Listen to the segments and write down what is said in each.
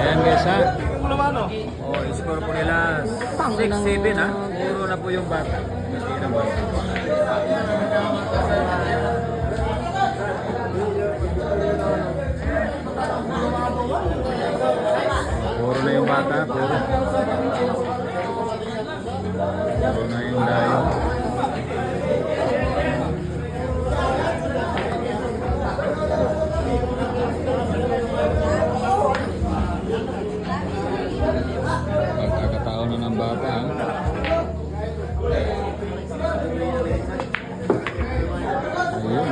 Ayan guys ha. Oh, score po nila 6-7 ha. Puro na po yung bata. Hindi na ba? Puro na yung bata. Puro na yung dayo. Pagkakataon na ng bata ha. Ayun.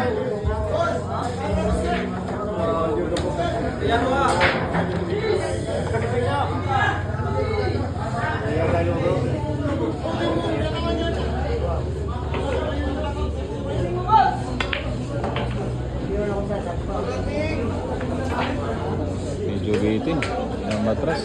Medyo bitin ang matras.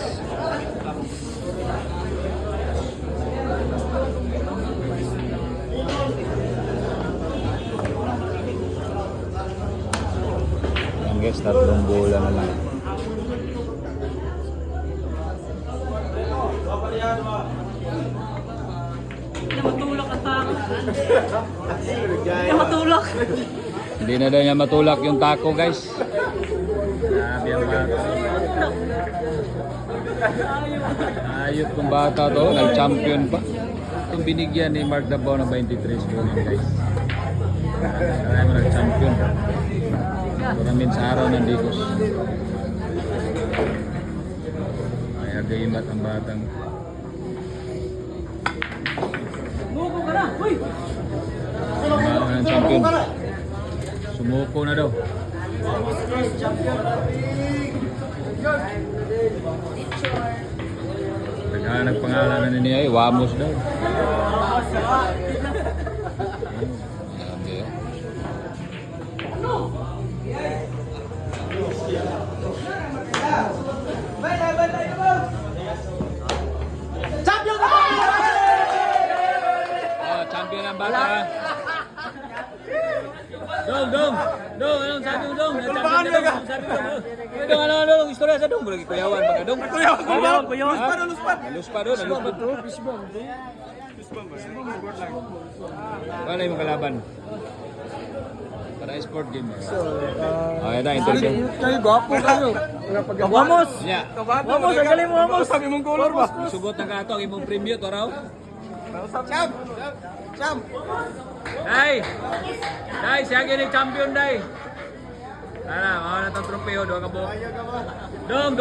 Yan guys, 3 bola na lang. Matulak ang tako. Matulak. Hindi na daw niya matulak yung tako guys. Grabe ang bata. Ayot kong bata to, nag-champion pa. Itong binigyan ni Mark Dabao ng 23 scoring guys. Kaya mo nag-champion. Tournament sa araw ng Digos. Ay agayimat ang batang. Muko ka na. Uy! Ang champion. Sumuko na daw. Naghanap pangalan na niya ay Wamos daw. Champion ka! Oh, champion ang bata. Dong, anong sabi mo dong? Sabi mo dong, istorya sa dong, lagi kuyawan mga dong. Kuyawan. Nalus pa doon. Wala yung kalaban. Para sport game. Okay na, interview. Kayo, gwapo kayo. Vamos! Yeah. Vamos, ang galing mo, vamos! Sabi mong color ba? Sugot na ka ito, ang imong preview to raw. Champ! Dai, siya gini champion dai. Tara, mga na itong trofeo, doon ka po. Dong,